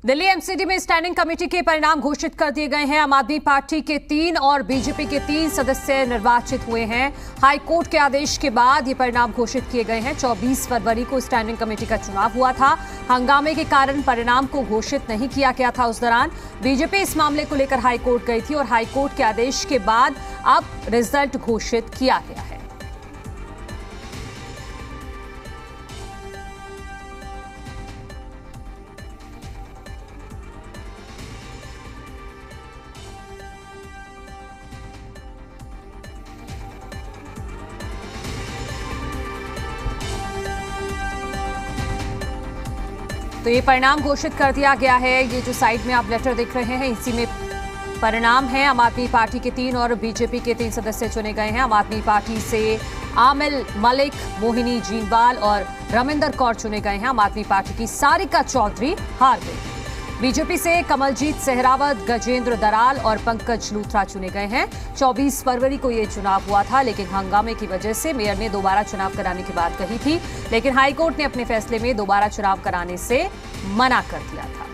Delhi MCD में standing committee के परिणाम घोषित कर दिए गए हैं। आम आदमी पार्टी के 3 और बीजेपी के 3 सदस्य निर्वाचित हुए हैं। हाई कोर्ट के आदेश के बाद ये परिणाम घोषित किए गए हैं। 24 फरवरी को स्टैंडिंग कमेटी का चुनाव हुआ था। हंगामे के कारण परिणाम को घोषित नहीं किया गया था। उस दौरान बीजेपी इस मामले को लेकर हाई कोर्ट गई थी और हाई कोर्ट के आदेश के बाद अब रिजल्ट घोषित किया गया है। तो ये परिणाम घोषित कर दिया गया है। ये जो साइड में आप लेटर देख रहे हैं, इसी में परिणाम है। आम आदमी पार्टी के 3 और बीजेपी के 3 सदस्य चुने गए हैं। आम आदमी पार्टी से आमिल मलिक, मोहिनी जीनवाल और रविंदर कौर चुने गए हैं। आम आदमी पार्टी की सारिका चौधरी हार गई। बीजेपी से कमलजीत सहरावत, गजेंद्र दराल और पंकज लूथरा चुने गए हैं। 24 फरवरी को ये चुनाव हुआ था, लेकिन हंगामे की वजह से मेयर ने दोबारा चुनाव कराने की बात कही थी, लेकिन हाईकोर्ट ने अपने फैसले में दोबारा चुनाव कराने से मना कर दिया था।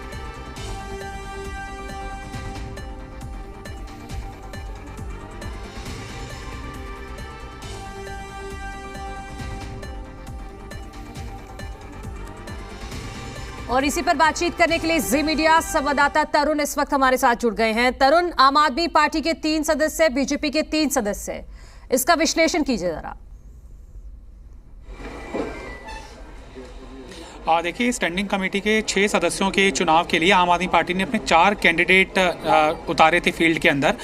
और इसी पर बातचीत करने के लिए जी मीडिया संवाददाता तरुण इस वक्त हमारे साथ जुड़ गए हैं। तरुण, आम आदमी पार्टी के 3 सदस्य, बीजेपी के 3 सदस्य, इसका विश्लेषण कीजिए जरा। देखिए, स्टैंडिंग कमेटी के 6 सदस्यों के चुनाव के लिए आम आदमी पार्टी ने अपने 4 कैंडिडेट उतारे थे फील्ड के अंदर।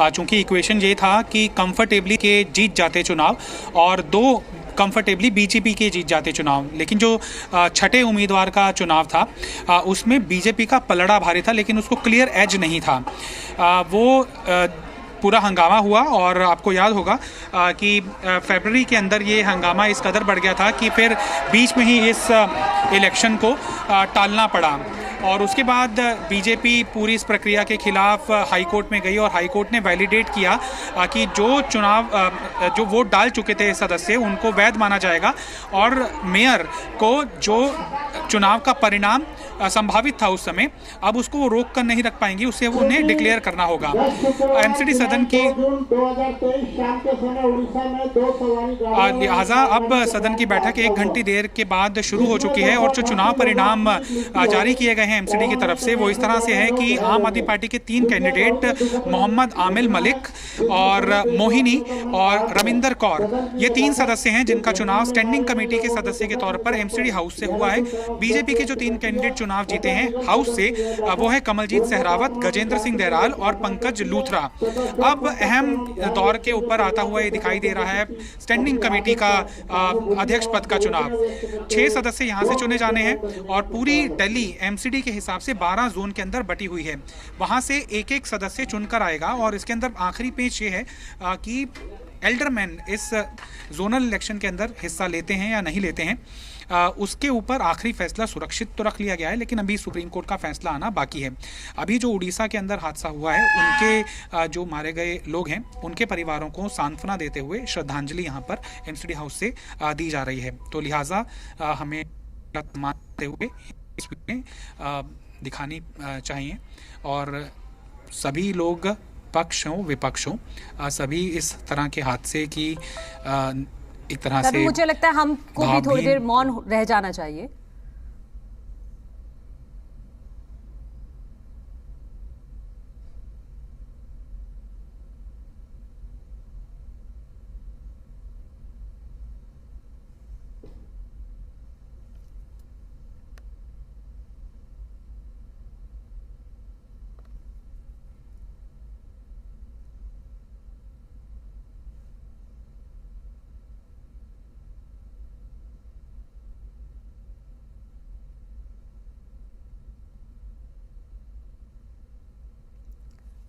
चूंकि इक्वेशन ये था कि कंफर्टेबली के जीत जाते चुनाव और 2 कंफर्टेबली बीजेपी के जीत जाते चुनाव। लेकिन जो छठे उम्मीदवार का चुनाव था उसमें बीजेपी का पलड़ा भारी था, लेकिन उसको क्लियर एज नहीं था। वो पूरा हंगामा हुआ और आपको याद होगा कि फरवरी के अंदर ये हंगामा इस कदर बढ़ गया था कि फिर बीच में ही इस इलेक्शन को टालना पड़ा। और उसके बाद बीजेपी पूरी इस प्रक्रिया के खिलाफ हाई कोर्ट में गई और हाई कोर्ट ने वैलिडेट किया कि जो वोट डाल चुके थे सदस्य उनको वैध माना जाएगा और मेयर को जो चुनाव का परिणाम संभावित था उस समय, अब उसको वो रोक कर नहीं रख पाएंगी, उसे उन्हें डिक्लेयर करना होगा। एमसीडी सदन की लिहाजा अब सदन की बैठक 1 घंटे देर के बाद शुरू हो चुकी है और जो चुनाव परिणाम जारी किए गए हैं एमसीडी की तरफ से वो इस तरह से है कि आम आदमी पार्टी के 3 कैंडिडेट मोहम्मद आमिल मलिक और मोहिनी और रविंदर कौर, ये 3 सदस्य हैं जिनका चुनाव स्टैंडिंग कमेटी के सदस्य के तौर पर एमसीडी हाउस से हुआ है। बीजेपी के जो 3 कैंडिडेट चुनाव जीते हैं हाउस से वो है कमलजीत सहरावत, गजेंद्र सिंह दराल और पंकज लूथरा। अब अहम दौर के ऊपर आता हुआ ये दिखाई दे रहा है स्टैंडिंग कमेटी का अध्यक्ष पद का चुनाव। 6 सदस्य यहाँ से चुने जाने हैं और पूरी दिल्ली एमसीडी के हिसाब से 12 जोन के अंदर बटी हुई है। वहां से एक सदस्य चुनकर आएगा और इसके अंदर आखिरी पेच ये है कि एल्डरमैन इस जोनल इलेक्शन के अंदर हिस्सा लेते हैं या नहीं लेते हैं, उसके ऊपर आखिरी फैसला सुरक्षित तो रख लिया गया है, लेकिन अभी सुप्रीम कोर्ट का फैसला आना बाकी है। अभी जो उड़ीसा के अंदर हादसा हुआ है उनके जो मारे गए लोग हैं उनके परिवारों को सांत्वना देते हुए श्रद्धांजलि यहाँ पर एमसीडी हाउस से दी जा रही है। तो लिहाजा हमें मानते हुए इसमें दिखानी चाहिए और सभी लोग पक्ष हो विपक्ष हो सभी इस तरह के हादसे की एक तरह से, मुझे लगता है हमको भी थोड़ी देर मौन रह जाना चाहिए।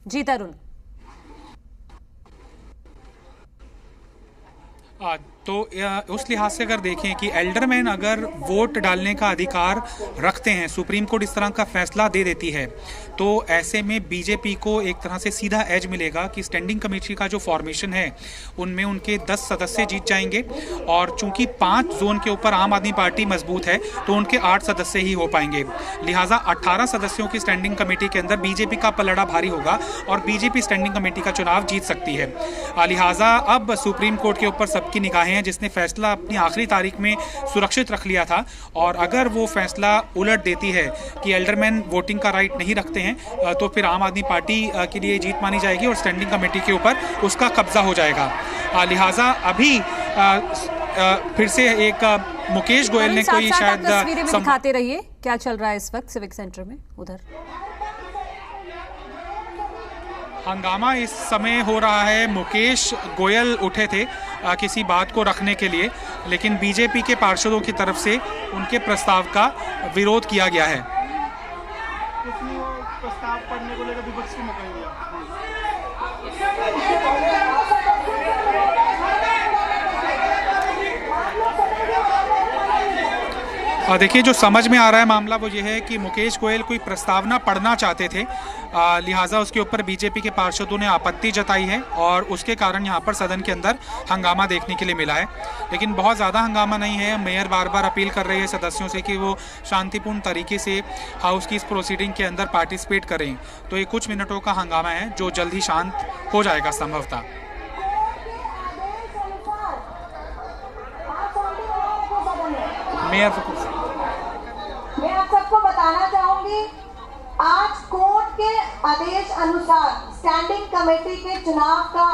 जी तरुण। तो उस लिहाज से अगर देखें कि एल्डरमैन अगर वोट डालने का अधिकार रखते हैं, सुप्रीम कोर्ट इस तरह का फैसला दे देती है, तो ऐसे में बीजेपी को एक तरह से सीधा एज मिलेगा कि स्टैंडिंग कमेटी का जो फॉर्मेशन है उनमें उनके 10 सदस्य जीत जाएंगे, और चूंकि 5 जोन के ऊपर आम आदमी पार्टी मजबूत है तो उनके 8 सदस्य ही हो पाएंगे। लिहाजा 18 सदस्यों की स्टैंडिंग कमेटी के अंदर बीजेपी का पलड़ा भारी होगा और बीजेपी स्टैंडिंग कमेटी का चुनाव जीत सकती है। लिहाजा अब सुप्रीम कोर्ट के ऊपर सबकी निगाहें हैं, जिसने फैसला अपनी आखिरी तारीख में सुरक्षित रख लिया था, और अगर वो फैसला उलट देती है कि एल्डरमैन वोटिंग का राइट नहीं रखते हैं तो फिर आम आदमी पार्टी के लिए जीत मानी जाएगी और स्टैंडिंग कमेटी के ऊपर उसका कब्जा हो जाएगा। लिहाजा अभी फिर से एक मुकेश गोयल ने कोई शायद तस्वीरें में दिखाते रहिए क्या चल रहा है इस वक्त सिविक सेंटर में। उधर हंगामा इस समय हो रहा है। मुकेश गोयल उठे थे किसी बात को रखने के लिए, लेकिन बीजेपी के पार्षदों की तरफ से उनके प्रस्ताव का विरोध किया गया है। प्रस्ताव पढ़ने को लेकर विपक्ष की मुकाई दिया। देखिए, जो समझ में आ रहा है मामला वो ये है कि मुकेश गोयल कोई प्रस्तावना पढ़ना चाहते थे, लिहाजा उसके ऊपर बीजेपी के पार्षदों ने आपत्ति जताई है और उसके कारण यहाँ पर सदन के अंदर हंगामा देखने के लिए मिला है। लेकिन बहुत ज़्यादा हंगामा नहीं है। मेयर बार बार अपील कर रहे हैं सदस्यों से कि वो शांतिपूर्ण तरीके से हाउस की इस प्रोसीडिंग के अंदर पार्टिसिपेट करें। तो ये कुछ मिनटों का हंगामा है जो जल्द ही शांत हो जाएगा संभवतः। मैं आप सबको बताना चाहूंगी, आज कोर्ट के आदेश अनुसार स्टैंडिंग कमेटी के चुनाव का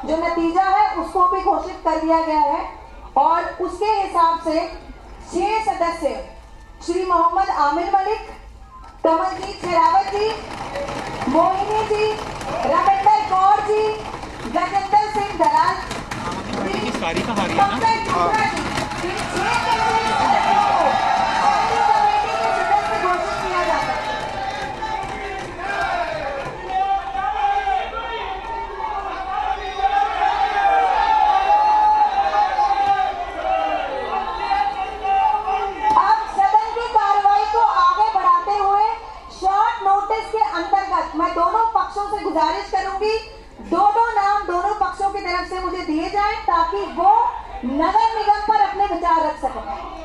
जो नतीजा है उसको भी घोषित कर दिया गया है, और उसके हिसाब से 6 सदस्य श्री मोहम्मद आमिर मलिक, कमलजीत शेरावत जी, मोहिनी जी, रविंदर कौर जी, गजेंद्र सिंह दलाल, मैं दोनों पक्षों से गुजारिश करूंगी, दोनों नाम दोनों पक्षों की तरफ से मुझे दिए जाएं ताकि वो नगर निगम पर अपने विचार रख सकें।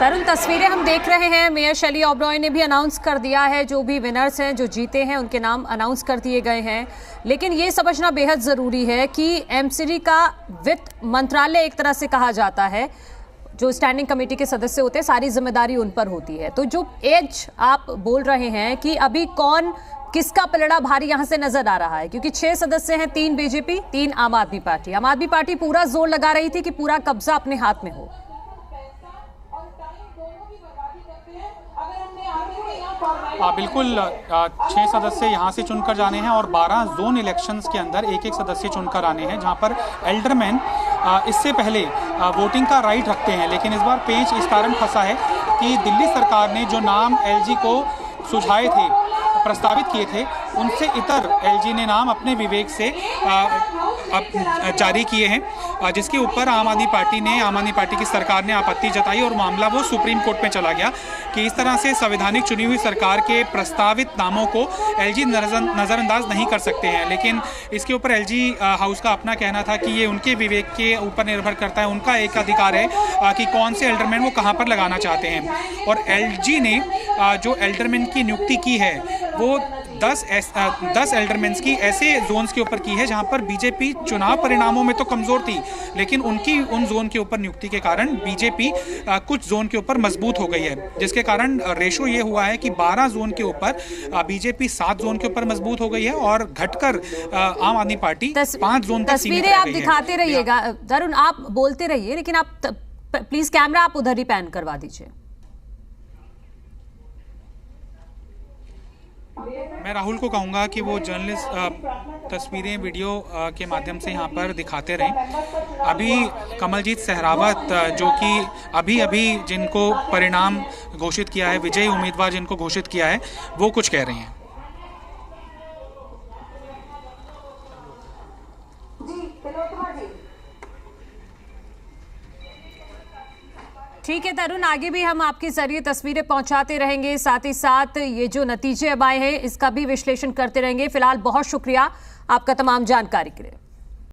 तरुण, तस्वीरें हम देख रहे हैं। मेयर शैली ओबरॉय ने भी अनाउंस कर दिया है, जो भी विनर्स हैं, जो जीते हैं, उनके नाम अनाउंस कर दिए गए हैं। लेकिन ये समझना बेहद ज़रूरी है कि एमसीडी का वित्त मंत्रालय एक तरह से कहा जाता है, जो स्टैंडिंग कमेटी के सदस्य होते हैं सारी जिम्मेदारी उन पर होती है। तो जो एज आप बोल रहे हैं कि अभी कौन किसका पलड़ा भारी यहाँ से नजर आ रहा है, क्योंकि 6 सदस्य हैं, 3 बीजेपी, 3 आम आदमी पार्टी। आम आदमी पार्टी पूरा जोर लगा रही थी कि पूरा कब्जा अपने हाथ में हो। बिल्कुल 6 सदस्य यहाँ से चुनकर जाने हैं और 12 जोन इलेक्शंस के अंदर एक सदस्य चुनकर आने हैं, जहाँ पर एल्डरमैन इससे पहले वोटिंग का राइट रखते हैं। लेकिन इस बार पेंच इस कारण फंसा है कि दिल्ली सरकार ने जो नाम एलजी को सुझाए थे, प्रस्तावित किए थे, उनसे इतर एलजी ने नाम अपने विवेक से जारी किए हैं, जिसके ऊपर आम आदमी पार्टी की सरकार ने आपत्ति जताई और मामला वो सुप्रीम कोर्ट में चला गया कि इस तरह से संवैधानिक चुनी हुई सरकार के प्रस्तावित नामों को एलजी नज़रअंदाज नहीं कर सकते हैं। लेकिन इसके ऊपर एलजी हाउस का अपना कहना था कि ये उनके विवेक के ऊपर निर्भर करता है, उनका एक अधिकार है कि कौन से एल्डरमैन वो कहाँ पर लगाना चाहते हैं। और एलजी ने जो एल्डरमैन की नियुक्ति की है वो 10 एल्डरमैन्स की ऐसे जोन्स के ऊपर की है जहां पर बीजेपी चुनाव परिणामों में तो कमजोर थी, लेकिन उनकी उन जोन के ऊपर नियुक्ति के कारण बीजेपी कुछ जोन के ऊपर मजबूत हो गई है, जिसके कारण रेशो ये हुआ है कि 12 जोन के ऊपर बीजेपी 7 जोन के ऊपर मजबूत हो गई है और घटकर आम आदमी पार्टी 5 जोन तक सीमित रह गई है। तस्वीरें आप दिखाते रहिएगा, तरुण आप बोलते रहिए, लेकिन आप प्लीज कैमरा आप उधर ही पैन करवा दीजिए। मैं राहुल को कहूँगा कि वो जर्नलिस्ट तस्वीरें वीडियो के माध्यम से यहाँ पर दिखाते रहें। अभी कमलजीत सहरावत जो कि अभी जिनको परिणाम घोषित किया है, विजयी उम्मीदवार जिनको घोषित किया है, वो कुछ कह रही हैं। ठीक है तरुण, आगे भी हम आपके जरिए तस्वीरें पहुंचाते रहेंगे, साथ ही साथ ये जो नतीजे अब आए हैं इसका भी विश्लेषण करते रहेंगे। फिलहाल बहुत शुक्रिया आपका तमाम जानकारी के लिए।